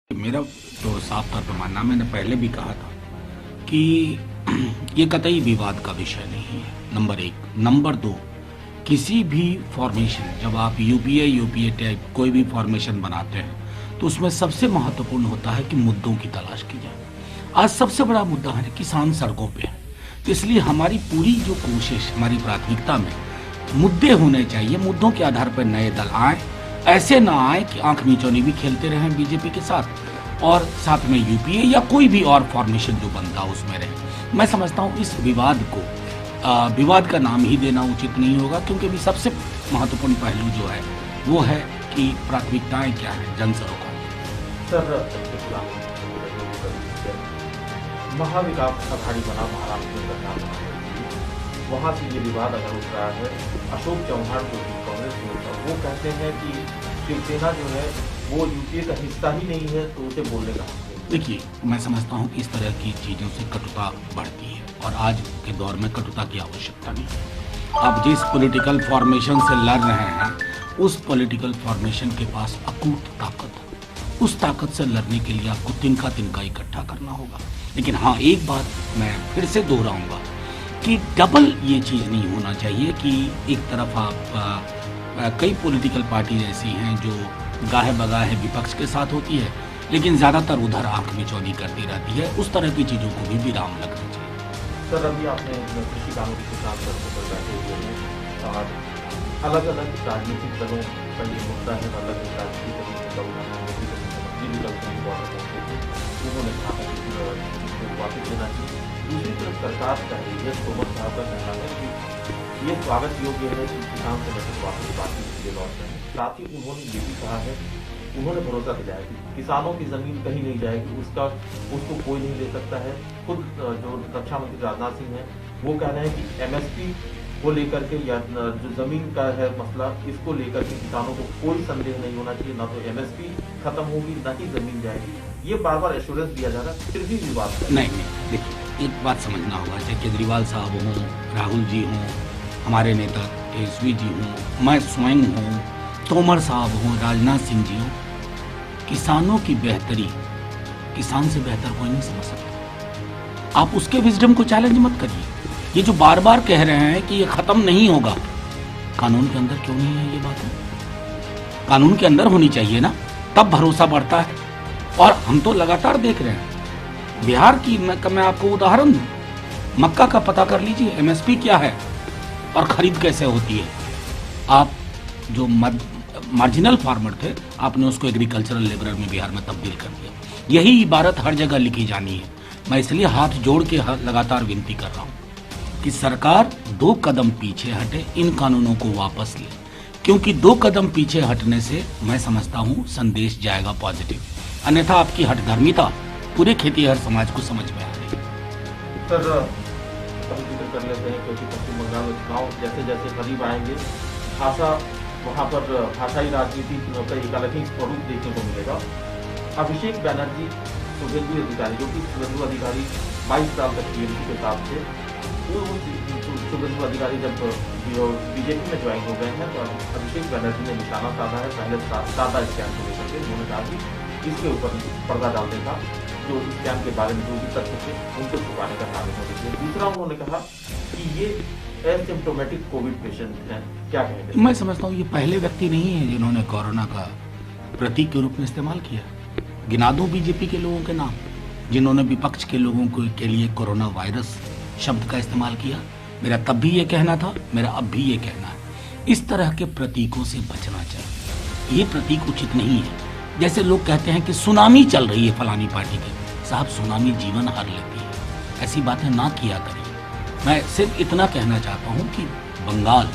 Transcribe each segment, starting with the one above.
मेरा तो साफ तौर पर मानना, मैंने पहले भी कहा था कि ये कतई विवाद का विषय नहीं है, नंबर एक। नंबर दो, किसी भी फॉर्मेशन, जब आप यूपीए टाइप कोई भी फॉर्मेशन बनाते हैं तो उसमें सबसे महत्वपूर्ण होता है कि मुद्दों की तलाश की जाए। आज सबसे बड़ा मुद्दा है किसान सड़कों पे है, तो इसलिए हमारी पूरी जो कोशिश, हमारी प्राथमिकता में मुद्दे होने चाहिए। मुद्दों के आधार पर नए दल आए, ऐसे ना आए कि आंख मिचौनी भी खेलते रहें बीजेपी के साथ और साथ में यूपीए या कोई भी और फॉर्मेशन जो बनता उसमें रहे। मैं समझता हूँ इस विवाद को विवाद का नाम ही देना उचित नहीं होगा, क्योंकि अभी सबसे महत्वपूर्ण पहलू जो है वो है कि प्राथमिकताएं क्या है जन सरोकार। सर, महाविकास अघाड़ी बना महाराष्ट्र में सरकार बना, वहाँ से ये विवाद अगर उठ रहा है। अशोक चौहान जो कि कांग्रेस के नेता, वो कहते हैं कि शिवसेना जो है वो यूपीए का हिस्सा ही नहीं है, तो उसे बोलने का हक नहीं। देखिए, मैं समझता हूँ कि इस तरह की चीज़ों से कटुता बढ़ती है और आज के दौर में कटुता की आवश्यकता नहीं है। आप जिस पॉलिटिकल फॉर्मेशन से लड़ रहे हैं उस पॉलिटिकल फॉर्मेशन के पास अकूत ताकत है। उस ताकत से लड़ने के लिए आपको तिनका तिनका इकट्ठा करना होगा। लेकिन हाँ, एक बात मैं फिर से दोहराऊंगा कि डबल ये चीज़ नहीं होना चाहिए कि एक तरफ आप कई पॉलिटिकल पार्टी ऐसी हैं जो गाहे बगाहे विपक्ष के साथ होती है, लेकिन ज़्यादातर उधर आंख मिचौनी करती रहती है। उस तरह की चीज़ों को भी विराम लगना चाहिए। सर, अभी आपने कृषि कानून के किसान सड़कों पर बैठे हुए हैं और अलग अलग राजनीतिक दलों का ये मुद्दा है। अलग अलग राजनीतिक दलों उन्होंने कहा है कि वापस लेना चाहिए। दूसरी तरफ सरकार का है, तोमर साहब का कहना है कि ये स्वागत योग्य है कि किसान संगठन वापस बातचीत के लिए लौट रहे हैं। साथ ही उन्होंने ये भी कहा है, उन्होंने भरोसा दिलाया कि किसानों की जमीन कहीं नहीं जाएगी, उसको कोई नहीं ले सकता है। खुद जो रक्षा मंत्री राजनाथ सिंह हैं, वो कह रहे हैं कि एमएसपी को लेकर के या जो जमीन का है मसला, इसको लेकर के किसानों को कोई संदेह नहीं होना चाहिए। ना तो एमएसपी खत्म होगी, ना ही जमीन जाएगी। ये बार बार एश्योरेंस दिया जा रहा है, फिर भी विवाद है। नहीं, देखिए, एक बात समझना होगा, चाहे केजरीवाल साहब हों, राहुल जी हों, हमारे नेता तेजस्वी जी हों, मैं स्वयं हूँ, तोमर साहब हों, राजनाथ सिंह जी हों, किसानों की बेहतरी किसान से बेहतर कोई नहीं समझ सकता। आप उसके विजडम को चैलेंज मत करिए। ये जो बार बार कह रहे हैं कि ये खत्म नहीं होगा, कानून के अंदर क्यों नहीं है ये बात? कानून के अंदर होनी चाहिए ना, तब भरोसा बढ़ता है। और हम तो लगातार देख रहे हैं, बिहार की मैं आपको उदाहरण दूं, मक्का का पता कर लीजिए, एमएसपी क्या है और खरीद कैसे होती है। आप जो मार्जिनल फार्मर थे, आपने उसको एग्रीकल्चरल लेबर में बिहार में तब्दील कर दिया। यही इबारत हर जगह लिखी जानी है। मैं इसलिए हाथ जोड़ के लगातार विनती कर रहा हूँ कि सरकार 2 कदम पीछे हटे, इन कानूनों को वापस ले, क्योंकि 2 कदम पीछे हटने से मैं समझता हूँ संदेश जाएगा पॉजिटिव, अन्यथा आपकी हठधर्मिता पूरे खेतीहर समाज को समझ में आ रही है। सर, अभी जिक्र कर लेते हैं, क्योंकि पश्चिम बंगाल में चुनाव जैसे जैसे करीब आएंगे, वहाँ पर भाषाई राजनीति का एक अलग ही स्वरूप देखने को मिलेगा। अभिषेक बनर्जी, शुभेंदु अधिकारी, जो कि शुभेंदु अधिकारी 22 साल तक टीएमसी के साथ थे, शुभेंदु अधिकारी जब बीजेपी में ज्वाइन हो गए हैं तो अभिषेक बनर्जी ने निशाना साधा है। पहले सादा स्कैम को लेकर के उन्होंने कहा कि इसके ऊपर पर्दा डालने का, जो स्कैम के बारे में जो भी तथ्य थे उनको छुपाने का काम होना चाहिए। दूसरा, उन्होंने कहा कि ये एसिम्प्टोमेटिक कोविड पेशेंट हैं। क्या कहेंगे? मैं समझता हूँ ये पहले व्यक्ति नहीं है जिन्होंने कोरोना का प्रतीक के रूप में इस्तेमाल किया। गिना दो बीजेपी के लोगों के नाम जिन्होंने विपक्ष के लोगों के लिए कोरोना वायरस शब्द का इस्तेमाल किया। मेरा तब भी ये कहना था, मेरा अब भी ये कहना है, इस तरह के प्रतीकों से बचना चाहिए। ये प्रतीक उचित नहीं है। जैसे लोग कहते हैं कि सुनामी चल रही है फलानी पार्टी की, साहब सुनामी जीवन हार लेती है, ऐसी बातें ना किया करिए। मैं सिर्फ इतना कहना चाहता हूँ कि बंगाल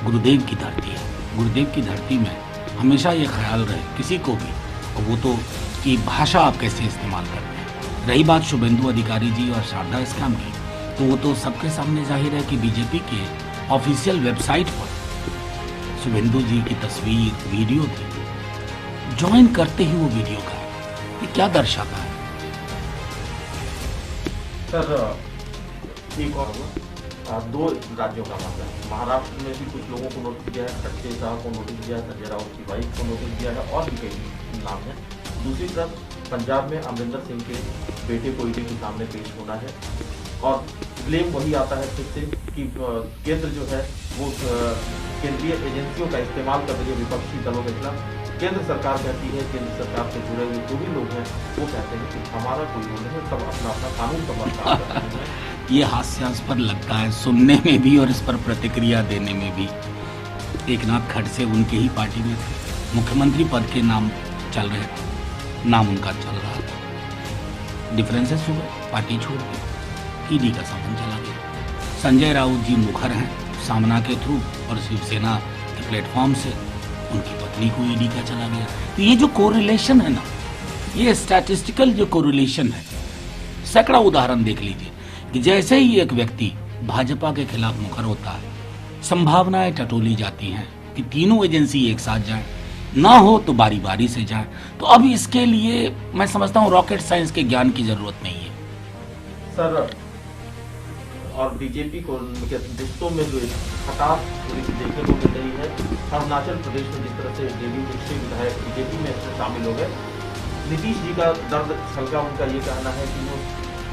गुरुदेव की धरती है। गुरुदेव की धरती में हमेशा ये ख्याल रहे किसी को भी, और वो तो कि भाषा आप कैसे इस्तेमाल करते हैं। रही बात शुभेंदु अधिकारी जी और शारदा स्कैम की, तो वो तो सबके सामने जाहिर है कि बीजेपी के ऑफिशियल वेबसाइट पर शुभेंदु जी की तस्वीर, वीडियो थी। ज्वाइन करते ही वो वीडियो का ये क्या दर्शाता है? सर, एक और 2 राज्यों का मामला है। महाराष्ट्र में भी कुछ लोगों को नोटिस दिया है, खड़गे साहब को नोटिस दिया है, संजय राउत की वाइफ को नोटिस दिया है, और भी कई नाम है। दूसरी तरफ पंजाब में अमरिंदर सिंह के बेटे को ईडी के सामने पेश होना है और ब्लेम वही आता है फिर से कि केंद्र जो है वो केंद्रीय एजेंसियों का इस्तेमाल कर रही है विपक्षी दलों के खिलाफ। केंद्र सरकार कहती है, केंद्र सरकार से जुड़े हुए जो भी लोग हैं वो कहते हैं कि हमारा कोई रोल नहीं है, सब अपना अपना कानून समझ काम कर रहे हैं। ये हास्यास्पद लगता है सुनने में भी और इस पर प्रतिक्रिया देने में भी। एक नाथ खड़से उनके ही पार्टी में थे, मुख्यमंत्री पद के नाम चल रहे थे, नाम उनका चल रहा था, डिफरेंसेस हुए, पार्टी छोड़ दी, ईडी का सामान चला गया। संजय राउत जी मुखर हैं सामना के थ्रू और शिवसेना के प्लेटफॉर्म से, उनकी पत्नी को ईडी का चला गया। तो ये जो कोरिलेशन है ना, ये स्टैटिस्टिकल जो कोरिलेशन है, सैकड़ा उदाहरण देख लीजिए कि जैसे ही एक व्यक्ति भाजपा के खिलाफ मुखर होता है, संभावनाएं टटोली जाती हैं कि तीनों एजेंसी एक साथ जाएं, ना हो तो बारी बारी से जाएं। तो अब इसके लिए मैं समझता हूं रॉकेट साइंस के ज्ञान की जरूरत नहीं है सर। और बीजेपी को रिश्तों में जो खटास देखने को मिल रही है, अरुणाचल प्रदेश में जिस तरह से जेडीयू के 6 विधायक बीजेपी में शामिल हो गए, नीतीश जी का दर्द छलका उनका ये कहना है कि वो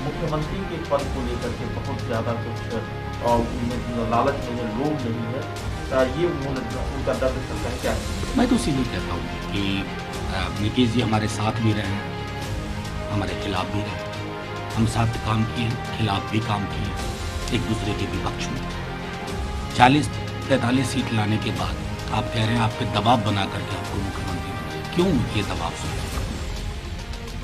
मुख्यमंत्री के पद को लेकर के बहुत ज्यादा कुछ लालच नहीं है, लोभ नहीं है, ये उनका दर्द छलका है। क्या मैं तो इसीलिए कहता हूँ कि नीतीश जी हमारे साथ भी रहे, हमारे खिलाफ भी रहे, हम साथ काम किए, खिलाफ भी काम किए, एक दूसरे के विपक्ष में। 40-43 सीट लाने के बाद आप कह रहे हैं आपके दबाव बना करके आपको मुख्यमंत्री बनाया। क्यों ये दबाव सोचा?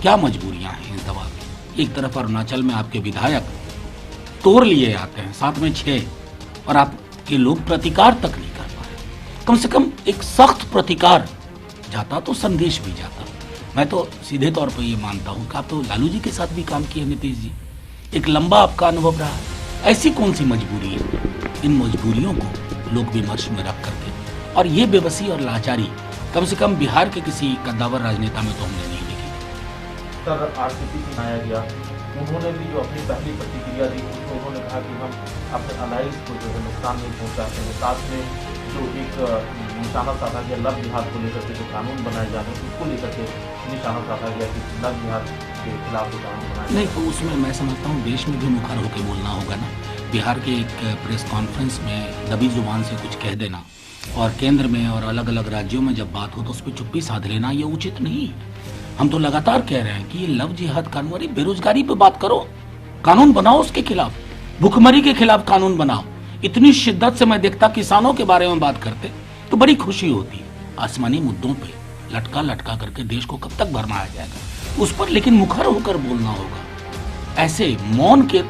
क्या मजबूरियां हैं इस दबाव की? एक तरफ अरुणाचल में आपके विधायक तोड़ लिए आते हैं, साथ में 6, और आपके लोग प्रतिकार तक नहीं कर पा रहे। कम से कम एक सख्त प्रतिकार जाता तो संदेश भी जाता। मैं तो सीधे तौर पर ये मानता हूं कि आप तो लालू जी के साथ भी काम किए नीतीश जी, एक लंबा आपका अनुभव रहा है। ऐसी कौन सी मजबूरी है? इन मजबूरियों को लोक विमर्श में रख करके, और ये बेबसी और लाचारी कम से कम बिहार के किसी कद्दावर राजनेता में तो हमने नहीं देखी। सर, आरसीपी बनाया गया, उन्होंने भी जो अपनी पहली प्रतिक्रिया दी उसमें उन्होंने कहा कि हम अपने अलाइंस को जो है नुकसान नहीं पहुंचाते हैं। साथ में जो एक निशाना साधा गया लव जिहाद को लेकर के जो कानून बनाए जा रहे हैं उसको लेकर के निशाना साधा गया कि लव जिहाद के खिलाफ जो कानून बनाए नहीं, तो उसमें मैं समझता हूँ देश में भी मुखर होकर बोलना होगा ना। बिहार के एक प्रेस कॉन्फ्रेंस में दबी जुबान से कुछ कह देना और केंद्र में और अलग अलग राज्यों में जब बात हो तो उस पर चुप्पी साध लेना, ये उचित नहीं है। हम तो लगातार कह रहे हैं कि ये लव जिहाद कानून, बेरोजगारी पे बात करो, कानून बनाओ उसके खिलाफ, भुखमरी के खिलाफ कानून बनाओ। इतनी शिद्दत से मैं देखता किसानों के बारे में बात करते तो बड़ी खुशी होती। आसमानी मुद्दों पे लटका लटका करके देश को कब तक भरमाया जाएगा उस पर, लेकिन मुखर होकर बोलना होगा। ऐसे मौन के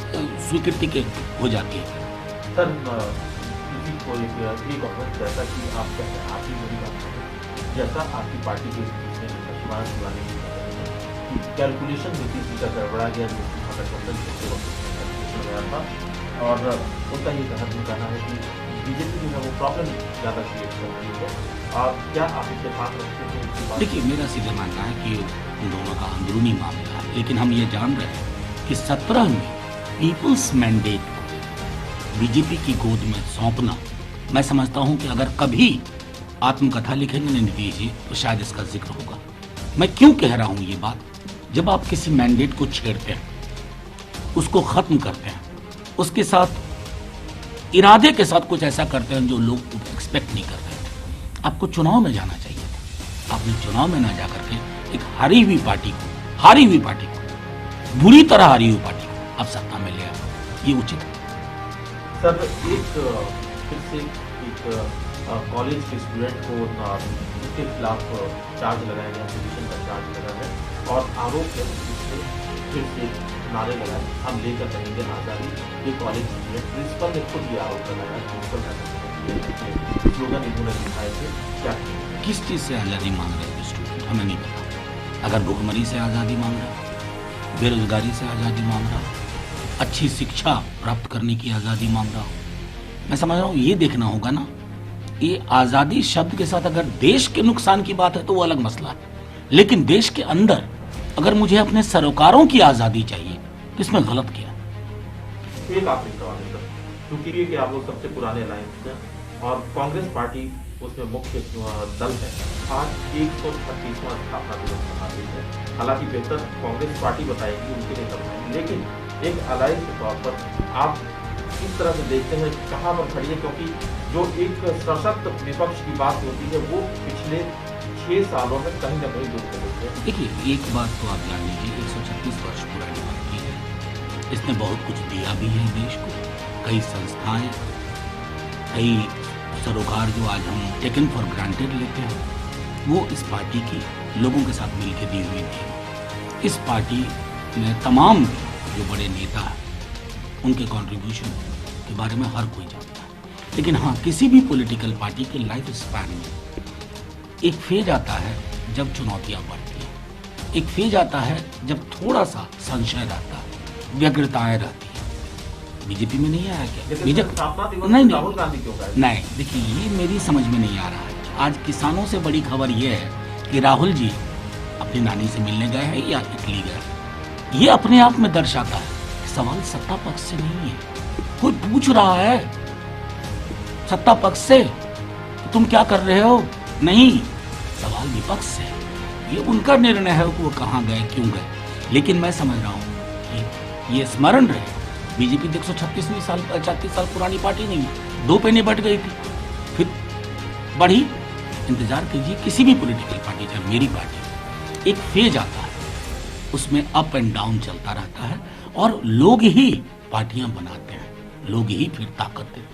स्वीकृति के हो जाती है। सर, किसी को एक वक्त जैसा कि आप कहते हैं, आप ही बड़ी बात करें, जैसा आपकी पार्टी के कैलकुलेशन नीतीश जी का गड़बड़ा गया, जो गया था, और उनका ये कहना है कि बीजेपी जो है वो प्रॉब्लम ज़्यादा क्रिएट कर रही है। और क्या आप इसके साथ रखते हैं? देखिए, मेरा सीधे मानना है कि उन दोनों का अंदरूनी मामला है, लेकिन हम ये जान रहे हैं कि 17 में पीपुल्स मैंडेट बीजेपी की गोद में सौंपना, मैं समझता हूं कि अगर कभी आत्मकथा लिखेंगे ना नीतीश जी तो शायद इसका जिक्र होगा। मैं क्यों कह रहा हूं ये बात? जब आप किसी मैंडेट को छेड़ते हैं, उसको खत्म करते हैं, उसके साथ इरादे के साथ कुछ ऐसा करते हैं जो लोग एक्सपेक्ट नहीं करते, आपको चुनाव में जाना चाहिए था। आपने चुनाव में ना जाकर के एक हारी हुई पार्टी को बुरी तरह हारी हुई पार्टी को आप सत्ता में ले आए, ये उचित है? सर, फिर से एक कॉलेज के स्टूडेंट को उसके खिलाफ चार्ज लगाया गया, सेडिशन का चार्ज लगा है, और आरोप है उससे फिर से नारे लगाए, हम लेकर रहेंगे आज़ादी। ये कॉलेज स्टूडेंट प्रिंसिपल ने खुद ये आरोप लगाया, प्रिंसिपल का स्लोगन इन्होंने दिखाए थे। क्या किस चीज़ से आज़ादी मांग रहे हैं स्टूडेंट, हमें नहीं पता। अगर भुखमरी से आज़ादी मांग रहा है, बेरोजगारी से आज़ादी मांग रहा, अच्छी शिक्षा प्राप्त करने की आज़ादी मांग रहा, मैं समझ रहा हूँ ये देखना होगा ना। ये आज़ादी शब्द के साथ अगर देश के नुकसान की बात है तो वो अलग मसला है, लेकिन देश के अंदर अगर मुझे अपने सरोकारों की आज़ादी चाहिए तो इसमें गलत किया। एक आखिरी सवाल है, क्योंकि ये कि आप लोग सबसे पुराने अलायंस हैं और कांग्रेस पार्टी उसमें मुख्य दल है, आज 136वां स्थापना दिवस मना रही है। हालांकि बेहतर कांग्रेस पार्टी बताएगी, उनके नेता बताएंगे, लेकिन एक अलायंस के तौर पर आप किस तरह से देखते हैं, कहाँ पर खड़ी है? क्योंकि जो एक सशक्त विपक्ष की बात होती है वो पिछले 6 सालों में कहीं न कहीं दूर हो गई है। देखिए, एक बात तो आप जान लीजिए, 136 वर्ष पुरानी पार्टी है। इसने बहुत कुछ दिया भी है देश को। कई संस्थाएं, कई सरोकार जो आज हम टेकन फॉर ग्रांटेड लेते हैं, वो इस पार्टी की लोगों के साथ मिलकर दी हुई थी। इस पार्टी में तमाम जो बड़े नेता हैं, उनके कंट्रीब्यूशन के बारे में हर कोई जानता है। लेकिन हाँ, किसी भी पॉलिटिकल पार्टी के लाइफ स्पैन में एक फेज आता है जब चुनौतियां बढ़ती हैं, एक फेज आता है जब थोड़ा सा संशय रहता है, व्यग्रताएं रहती है। बीजेपी में नहीं आया क्या? बीजेपी नहीं, राहुल गांधी क्यों गए? नहीं, देखिए, ये मेरी समझ में नहीं आ रहा है। आज किसानों से बड़ी खबर ये है कि राहुल जी अपनी नानी से मिलने गए हैं या इटली गए। ये अपने आप में दर्शाता है कि सवाल सत्ता पक्ष से नहीं है। कोई पूछ रहा है सत्ता पक्ष से तुम क्या कर रहे हो? नहीं, सवाल विपक्ष से है। ये उनका निर्णय है कि वो कहाँ गए, क्यों गए। लेकिन मैं समझ रहा हूँ कि ये स्मरण रहे, बीजेपी 136 साल पुरानी पार्टी नहीं है। 2 पे निपट गई थी, फिर बढ़ी। इंतजार कीजिए, किसी भी पॉलिटिकल पार्टी, चाहे मेरी पार्टी, एक फेज आता है, उसमें अप एंड डाउन चलता रहता है और लोग ही पार्टियां बनाते हैं, लोग ही फिर ताकत देते हैं।